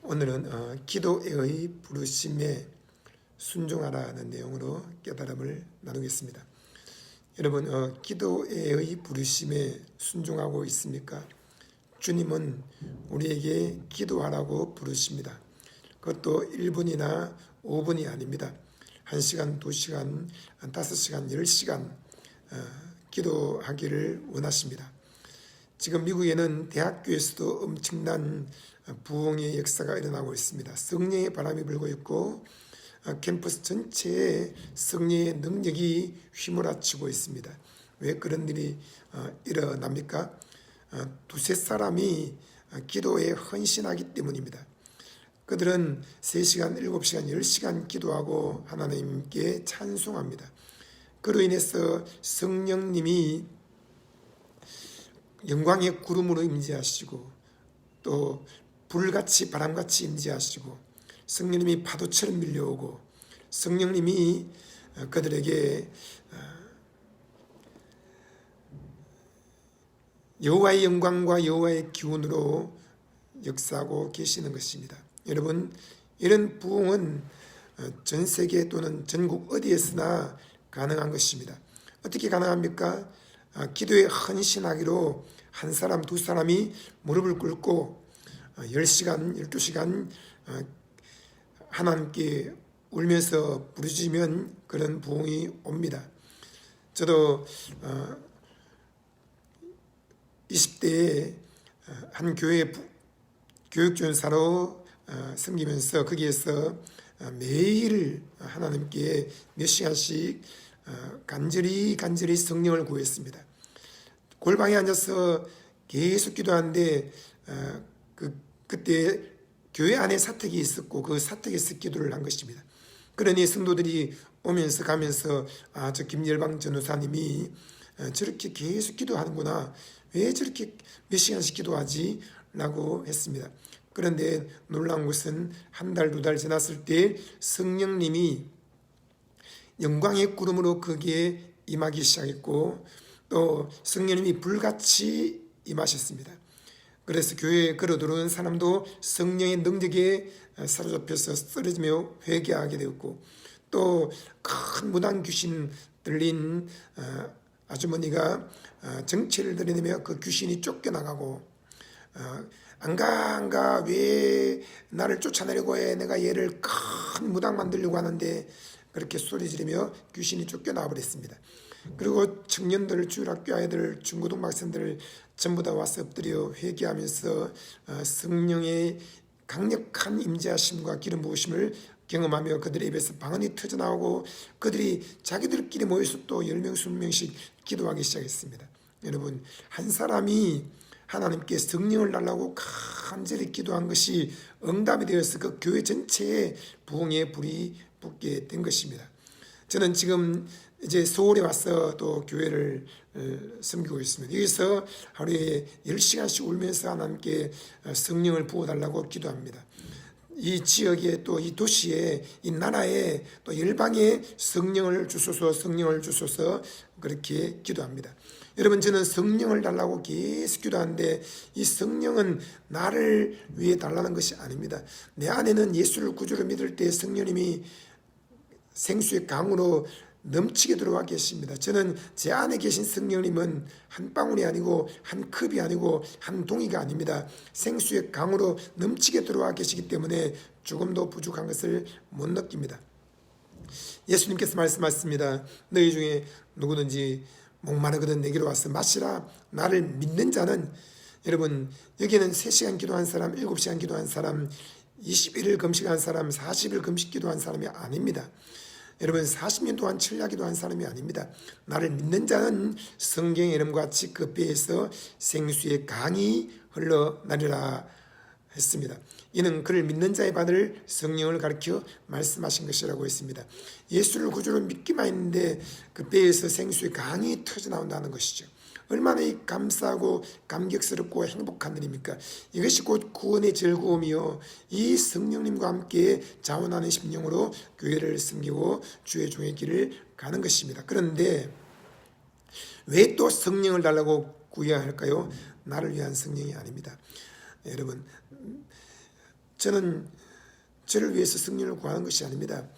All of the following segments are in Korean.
오늘은 기도의 부르심에 순종하라는 내용으로 깨달음을 나누겠습니다. 여러분, 기도의 부르심에 순종하고 있습니까? 주님은 우리에게 기도하라고 부르십니다. 그것도 1분이나 5분이 아닙니다. 1시간, 2시간, 5시간, 10시간 기도하기를 원하십니다. 지금 미국에는 대학교에서도 엄청난 부흥의 역사가 일어나고 있습니다. 성령의 바람이 불고 있고 캠퍼스 전체에 성령의 능력이 휘몰아치고 있습니다. 왜 그런 일이 일어납니까? 두세 사람이 기도에 헌신하기 때문입니다. 그들은 3시간, 7시간, 10시간 기도하고 하나님께 찬송합니다. 그로 인해서 성령님이 영광의 구름으로 임재하시고 또 불같이 바람같이 임재하시고 성령님이 파도처럼 밀려오고 성령님이 그들에게 여호와의 영광과 여호와의 기운으로 역사하고 계시는 것입니다. 여러분, 이런 부흥은 전 세계 또는 전국 어디에서나 가능한 것입니다. 어떻게 가능합니까? 기도에 헌신하기로 한 사람, 두 사람이 무릎을 꿇고 10시간, 12시간 하나님께 울면서 부르짖으면 그런 부흥이 옵니다. 저도 20대에 한 교회 교육전사로 섬기면서 거기에서 매일 하나님께 몇 시간씩 간절히 성령을 구했습니다. 골방에 앉아서 계속 기도하는데 그때 교회 안에 사택이 있었고 그 사택에서 기도를 한 것입니다. 그러니 성도들이 오면서 가면서 저 김열방 전도사님이 저렇게 계속 기도하는구나, 왜 저렇게 몇 시간씩 기도하지? 라고 했습니다. 그런데 놀라운 것은 한 달, 2달 지났을 때 성령님이 영광의 구름으로 거기에 임하기 시작했고 또 성령님이 불같이 임하셨습니다. 그래서 교회에 걸어 들어오는 사람도 성령의 능력에 사로잡혀서 쓰러지며 회개하게 되었고 또 큰 무당 귀신 들린 아주머니가 정체를 드러내며 그 귀신이 쫓겨나가고 안가 왜 나를 쫓아내려고 해, 내가 얘를 큰 무당 만들려고 하는데, 그렇게 소리 지르며 귀신이 쫓겨나 버렸습니다. 그리고 청년들, 주일학교 아이들, 중고등학생들 전부 다 와서 엎드려 회개하면서 성령의 강력한 임재하심과 기름 부으심을 경험하며 그들의 입에서 방언이 터져나오고 그들이 자기들끼리 모여서 또 10명, 20명씩 기도하기 시작했습니다. 여러분, 한 사람이 하나님께 성령을 달라고 간절히 기도한 것이 응답이 되어서 그 교회 전체에 부흥의 불이 붙게 된 것입니다. 저는 지금 이제 서울에 와서 또 교회를 섬기고 있습니다. 여기서 하루에 10시간씩 울면서 하나님께 성령을 부어달라고 기도합니다. 이 지역에 또 이 도시에 이 나라에 또 열방에 성령을 주소서 그렇게 기도합니다. 여러분, 저는 성령을 달라고 계속 기도하는데 이 성령은 나를 위해 달라는 것이 아닙니다. 내 안에는 예수를 구주로 믿을 때 성령님이 생수의 강으로 넘치게 들어와 계십니다. 저는 제 안에 계신 성령님은 한 방울이 아니고 한 컵이 아니고 한 동이가 아닙니다. 생수의 강으로 넘치게 들어와 계시기 때문에 조금도 부족한 것을 못 느낍니다. 예수님께서 말씀하셨습니다. 너희 중에 누구든지 목마르거든 내게로 와서 마시라. 나를 믿는 자는, 여러분, 여기는 3시간 기도한 사람, 7시간 기도한 사람, 21일 금식한 사람, 40일 금식 기도한 사람이 아닙니다. 여러분, 40년 동안 철야 기도한 사람이 아닙니다. 나를 믿는 자는 성경의 이름과 같이 그 배에서 생수의 강이 흘러나리라 했습니다. 이는 그를 믿는 자의 받을 성령을 가리켜 말씀하신 것이라고 했습니다. 예수를 구주로 믿기만 했는데 그 배에서 생수의 강이 터져나온다는 것이죠. 얼마나 감사하고 감격스럽고 행복한 일입니까? 이것이 곧 구원의 즐거움이요, 이 성령님과 함께 자원하는 심령으로 교회를 섬기고 주의 종의 길을 가는 것입니다. 그런데 왜 또 성령을 달라고 구해야 할까요? 나를 위한 성령이 아닙니다. 여러분, 저는 저를 위해서 성령을 구하는 것이 아닙니다.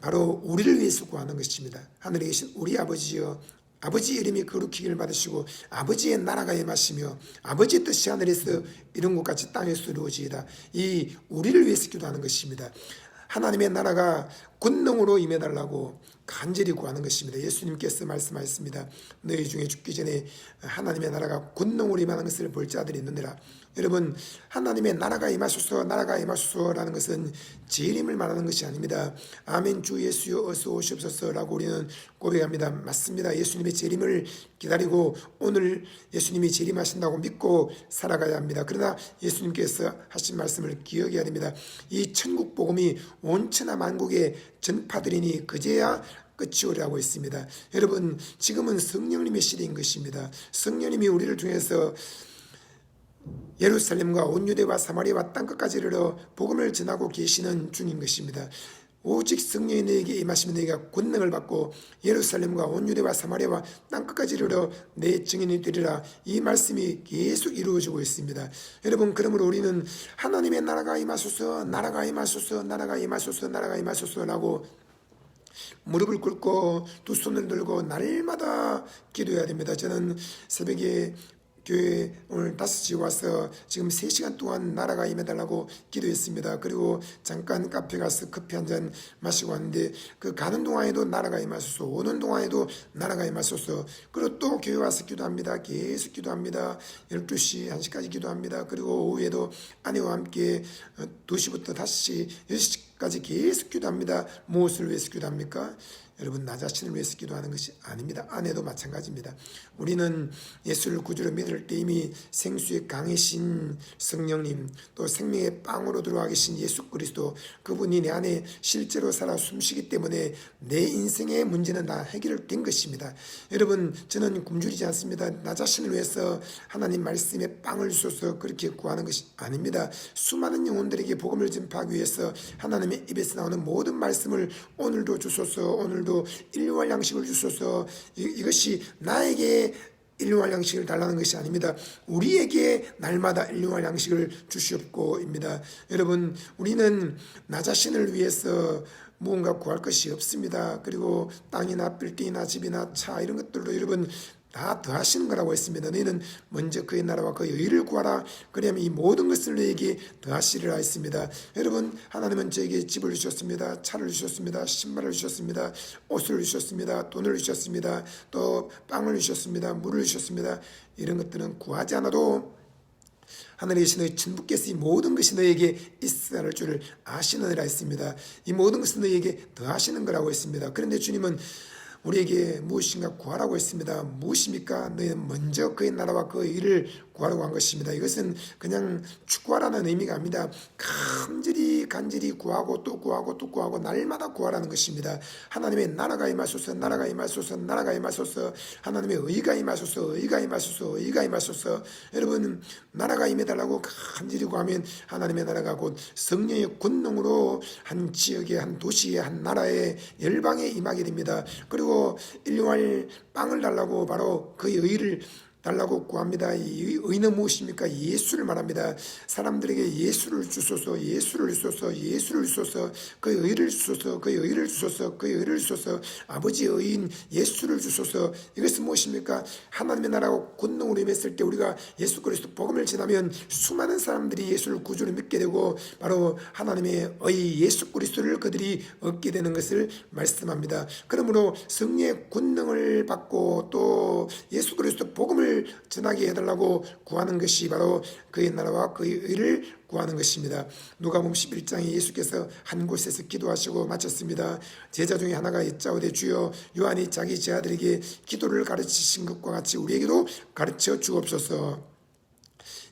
바로 우리를 위해서 구하는 것입니다. 하늘에 계신 우리 아버지여, 아버지의 이름이 거룩히기를 받으시고 아버지의 나라가 임하시며 아버지의 뜻이 하늘에서 이룬 것 같이 땅에서 이루어지이다. 이 우리를 위해서 기도하는 것입니다. 하나님의 나라가 권능으로 임해달라고 간절히 구하는 것입니다. 예수님께서 말씀하셨습니다. 너희 중에 죽기 전에 하나님의 나라가 권능으로 임하는 것을 볼 자들이 있느니라. 여러분, 하나님의 나라가 임하소서, 나라가 임하소서라는 것은 재림을 말하는 것이 아닙니다. 아멘, 주 예수여 어서 오시옵소서라고 우리는 고백합니다. 맞습니다. 예수님의 재림을 기다리고 오늘 예수님이 재림하신다고 믿고 살아가야 합니다. 그러나 예수님께서 하신 말씀을 기억해야 됩니다. 이 천국 복음이 온 천하 만국에 전파되리니 그제야 끝이 오리라고 했습니다. 여러분, 지금은 성령님의 시대인 것입니다. 성령님이 우리를 통해서 예루살렘과 온 유대와 사마리아와 땅끝까지 이르러 복음을 전하고 계시는 중인 것입니다. 오직 성령이 너에게 임하시면 너희가 권능을 받고 예루살렘과 온 유대와 사마리아와 땅끝까지 이르러 내 증인이 되리라. 이 말씀이 계속 이루어지고 있습니다. 여러분, 그러므로 우리는 하나님의 나라가 임하소서, 나라가 임하소서, 나라가 임하소서, 나라가 임하소서라고 무릎을 꿇고 두 손을 들고 날마다 기도해야 됩니다. 저는 새벽에 교회 오늘 5시에 와서 지금 3시간 동안 나라가 임해달라고 기도했습니다. 그리고 잠깐 카페 가서 커피 한 잔 마시고 왔는데 그 가는 동안에도 나라가 임하소서, 오는 동안에도 나라가 임하소서. 그리고 또 교회 와서 기도합니다. 계속 기도합니다. 12시, 1시까지 기도합니다. 그리고 오후에도 아내와 함께 2시부터 5시, 6시까지 계속 기도합니다. 무엇을 위해서 기도합니까? 여러분, 나 자신을 위해서 기도하는 것이 아닙니다. 아내도 마찬가지입니다. 우리는 예수를 구주로 믿을 때 이미 생수의 강이신 성령님, 또 생명의 빵으로 들어와 계신 예수 그리스도, 그분이 내 안에 실제로 살아 숨쉬기 때문에 내 인생의 문제는 다 해결된 것입니다. 여러분, 저는 굶주리지 않습니다. 나 자신을 위해서 하나님 말씀의 빵을 주셔서 그렇게 구하는 것이 아닙니다. 수많은 영혼들에게 복음을 전파하기 위해서 하나님의 입에서 나오는 모든 말씀을 오늘도 주소서, 오늘도 일용할 양식을 주소서. 이것이 나에게 일용할 양식을 달라는 것이 아닙니다. 우리에게 날마다 일용할 양식을 주시옵고입니다. 여러분, 우리는 나 자신을 위해서 무언가 구할 것이 없습니다. 그리고 땅이나 빌딩이나 집이나 차 이런 것들도 여러분 다 더하시는 거라고 했습니다. 너희는 먼저 그의 나라와 그의 의를 구하라. 그러면 이 모든 것을 너에게 더하시리라 했습니다. 여러분, 하나님은 저에게 집을 주셨습니다. 차를 주셨습니다. 신발을 주셨습니다. 옷을 주셨습니다. 돈을 주셨습니다. 또 빵을 주셨습니다. 물을 주셨습니다. 이런 것들은 구하지 않아도 하늘에 계신 너희 천부께서 이 모든 것이 너에게 있어야 할 줄을 아시느니라 했습니다. 이 모든 것은 너에게 더하시는 거라고 했습니다. 그런데 주님은 우리에게 무엇인가 구하라고 했습니다. 무엇입니까? 너희는 먼저 그의 나라와 그의 일을 구하라고 한 것입니다. 이것은 그냥 축구하라는 의미가 아닙니다. 간절히 구하고 또 구하고 또 구하고 날마다 구하라는 것입니다. 하나님의 나라가 임하소서, 나라가 임하소서, 나라가 임하소서. 하나님의 의가 임하소서, 의가 임하소서, 의가 임하소서. 여러분, 나라가 임해달라고 간절히 구하면 하나님의 나라가 곧 성령의 권능으로 한 지역에, 한 도시에, 한 나라에, 열방에 임하게 됩니다. 그리고 일용할 빵을 달라고 바로 그의 의를 달라고 구합니다. 이 의는 무엇입니까? 예수를 말합니다. 사람들에게 예수를 주소서, 예수를 주소서, 예수를 주소서, 그의 의를 주소서, 그의 의를 주소서, 그의 의를 주소서, 아버지의 의인 예수를 주소서. 이것은 무엇입니까? 하나님의 나라가 권능으로 임했을 때 우리가 예수 그리스도 복음을 전하면 수많은 사람들이 예수를 구주로 믿게 되고 바로 하나님의 의 예수 그리스도를 그들이 얻게 되는 것을 말씀합니다. 그러므로 성령의 권능을 받고 또 예수 그리스도 복음을 전하게 해달라고 구하는 것이 바로 그의 나라와 그의 의를 구하는 것입니다. 누가복음 11장에 예수께서 한 곳에서 기도하시고 마쳤습니다. 제자 중에 하나가 여짜오되 주여 요한이 자기 제자들에게 기도를 가르치신 것과 같이 우리에게도 가르쳐 주옵소서.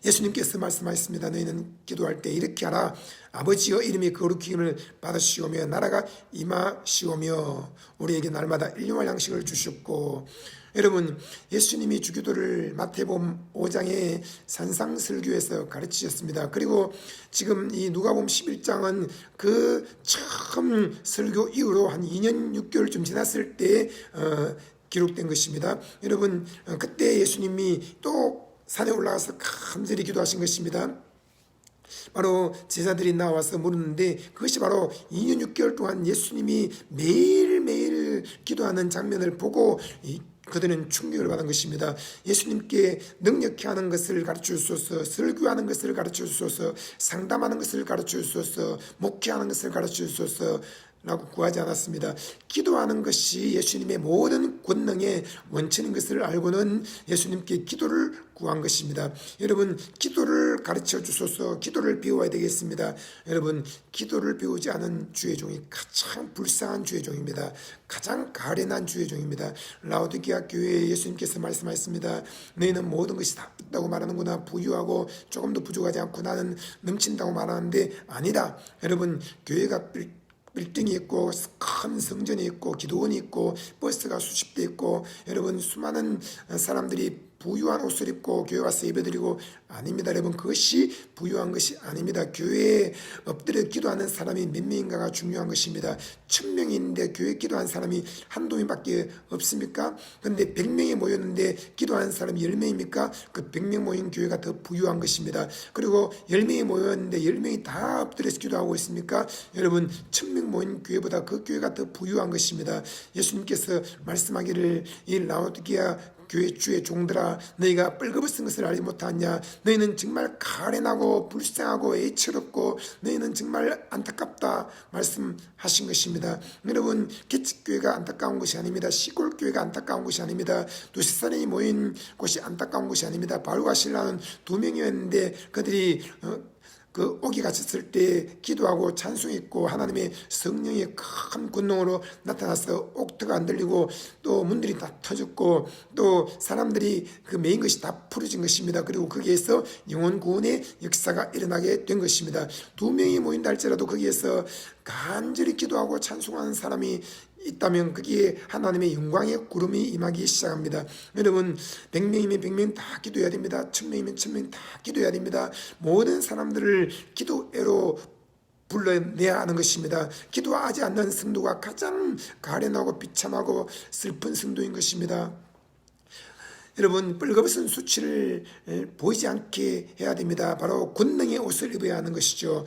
예수님께서 말씀하셨습니다. 너희는 기도할 때 이렇게 하라. 아버지여 이름이 거룩히임을 받으시오며 나라가 임하시오며 우리에게 날마다 일용할 양식을 주셨고. 여러분, 예수님이 주기도를 마태복음 5장의 산상설교에서 가르치셨습니다. 그리고 지금 이 누가복음 11장은 그 처음 설교 이후로 한 2년 6개월쯤 지났을 때 기록된 것입니다. 여러분, 그때 예수님이 또 산에 올라가서 간절히 기도하신 것입니다. 바로 제자들이 나와서 물었는데, 그것이 바로 2년 6개월 동안 예수님이 매일매일 기도하는 장면을 보고 그들은 충격을 받은 것입니다. 예수님께 능력케 하는 것을 가르쳐 주소서, 설교하는 것을 가르쳐 주소서, 상담하는 것을 가르쳐 주소서, 목회하는 것을 가르쳐 주소서 라고 구하지 않았습니다. 기도하는 것이 예수님의 모든 권능의 원천인 것을 알고는 예수님께 기도를 구한 것입니다. 여러분, 기도를 가르쳐 주소서, 기도를 배워야 되겠습니다. 여러분, 기도를 배우지 않은 주의 종이 가장 불쌍한 주의 종입니다. 가장 가련한 주의 종입니다. 라오디게아 교회에 예수님께서 말씀하셨습니다. 너희는 모든 것이 다 있다고 말하는구나. 부유하고 조금도 부족하지 않고 나는 넘친다고 말하는데 아니다. 여러분, 교회가 빌딩이 있고 큰 성전이 있고 기도원이 있고 버스가 수십 대 있고 여러분 수많은 사람들이 부유한 옷을 입고 교회 와서 예배드리고 아닙니다. 여러분, 그것이 부유한 것이 아닙니다. 교회에 엎드려 기도하는 사람이 몇 명인가가 중요한 것입니다. 1000명이 있는데 교회에 기도하는 사람이 한두 명밖에 없습니까? 그런데 100명이 모였는데 기도하는 사람이 10명입니까? 그 100명 모인 교회가 더 부유한 것입니다. 그리고 10명이 모였는데 10명이 다 엎드려서 기도하고 있습니까? 여러분, 1000명 모인 교회보다 그 교회가 더 부유한 것입니다. 예수님께서 말씀하기를 이 라오디게아 교회 주의 종들아, 너희가 뻘거벗은 것을 알지 못하냐? 너희는 정말 가련하고 불쌍하고 애처롭고 너희는 정말 안타깝다 말씀하신 것입니다. 여러분, 개척교회가 안타까운 것이 아닙니다. 시골교회가 안타까운 것이 아닙니다. 도시사람이 모인 곳이 안타까운 것이 아닙니다. 바울과 실라는 2명이었는데 그들이 그 옥에 갇혔을 때 기도하고 찬송했고 하나님의 성령의 큰 권능으로 나타나서 옥터가 안 들리고 또 문들이 다 터졌고 또 사람들이 그 메인 것이 다 풀어진 것입니다. 그리고 거기에서 영혼 구원의 역사가 일어나게 된 것입니다. 2명이 모인다 할지라도 거기에서 간절히 기도하고 찬송하는 사람이 있다면 거기에 하나님의 영광의 구름이 임하기 시작합니다. 여러분, 100명이면 100명 다 기도해야 됩니다. 1000명이면 1000명 다 기도해야 됩니다. 모든 사람들을 기도회로 불러내야 하는 것입니다. 기도하지 않는 성도가 가장 가련하고 비참하고 슬픈 성도인 것입니다. 여러분, 뻘거벗은 수치를 보이지 않게 해야 됩니다. 바로 권능의 옷을 입어야 하는 것이죠.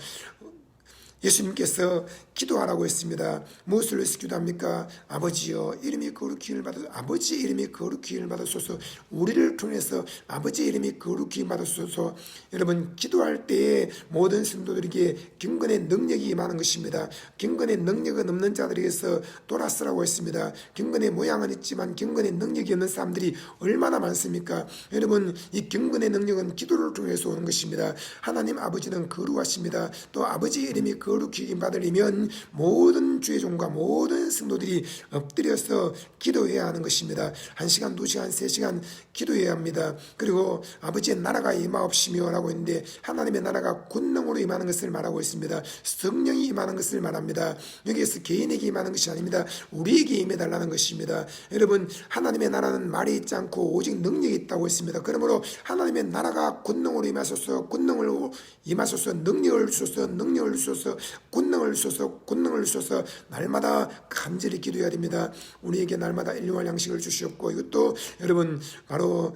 예수님께서 기도하라고 했습니다. 무엇을 위해서 기도합니까? 아버지여, 이름이 거룩히 받아서 아버지 이름이 거룩히 받으소서. 우리를 통해서 아버지 이름이 거룩히 받으소서. 여러분, 기도할 때에 모든 성도들에게 경건의 능력이 임하는 것입니다. 경건의 능력은 없는 자들에게서 돌아서라고 했습니다. 경건의 모양은 있지만 경건의 능력이 없는 사람들이 얼마나 많습니까? 여러분, 이 경건의 능력은 기도를 통해서 오는 것입니다. 하나님 아버지는 거룩하십니다. 또 아버지 이름이 거룩히 받으려면 모든 주의 종과 모든 성도들이 엎드려서 기도해야 하는 것입니다. 1시간, 2시간, 3시간 기도해야 합니다. 그리고 아버지의 나라가 임하옵시며 라고 했는데 하나님의 나라가 권능으로 임하는 것을 말하고 있습니다. 성령이 임하는 것을 말합니다. 여기에서 개인에게 임하는 것이 아닙니다. 우리에게 임해달라는 것입니다. 여러분, 하나님의 나라는 말이 있지 않고 오직 능력이 있다고 했습니다. 그러므로 하나님의 나라가 권능으로 임하소서, 권능으로 임하소서, 능력을 주소서, 능력을 주소서, 권능을 주소서, 권능을 주소서. 날마다 간절히 기도해야 됩니다. 우리에게 날마다 일용할 양식을 주시옵고, 이것도 여러분 바로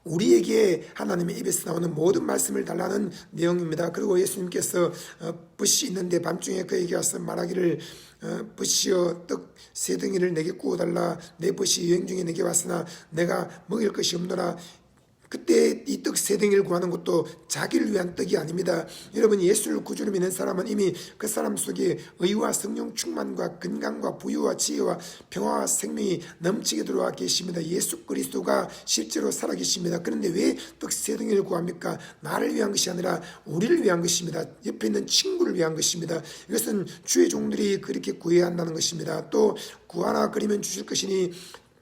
우리에게 하나님의 입에서 나오는 모든 말씀을 달라는 내용입니다. 그리고 예수님께서 붓이 있는데 밤중에 그에게 와서 말하기를 붓이여 떡 3덩이를 내게 구워달라. 내 붓이 여행 중에 내게 왔으나 내가 먹일 것이 없노라. 그때 이 떡 3덩이를 구하는 것도 자기를 위한 떡이 아닙니다. 여러분, 예수를 구주로 믿는 사람은 이미 그 사람 속에 의와 성령 충만과 건강과 부유와 지혜와 평화와 생명이 넘치게 들어와 계십니다. 예수 그리스도가 실제로 살아계십니다. 그런데 왜 떡 3덩이를 구합니까? 나를 위한 것이 아니라 우리를 위한 것입니다. 옆에 있는 친구를 위한 것입니다. 이것은 주의 종들이 그렇게 구해야 한다는 것입니다. 또 구하라 그러면 주실 것이니,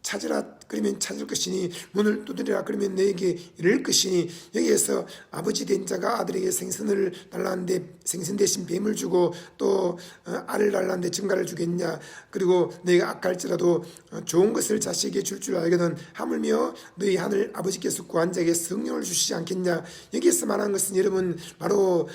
찾으라 그러면 찾을 것이니, 문을 두드리라 그러면 너에게 열릴 것이니. 여기에서 아버지 된 자가 아들에게 생선을 달라는데 생선 대신 뱀을 주고 또 알을 달라는데 증가를 주겠냐? 그리고 너희가 악할지라도 좋은 것을 자식에게 줄 줄 알거든 하물며 너희 하늘 아버지께서 구한 자에게 성령을 주시지 않겠냐? 여기에서 말하는 것은 여러분 바로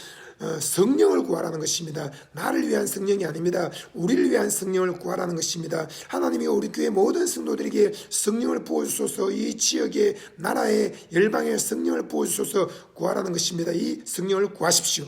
성령을 구하라는 것입니다. 나를 위한 성령이 아닙니다. 우리를 위한 성령을 구하라는 것입니다. 하나님이 우리 교회 모든 성도들에게 성령을 부어주소서, 이 지역의 나라의 열방의 성령을 부어주소서 구하라는 것입니다. 이 성령을 구하십시오.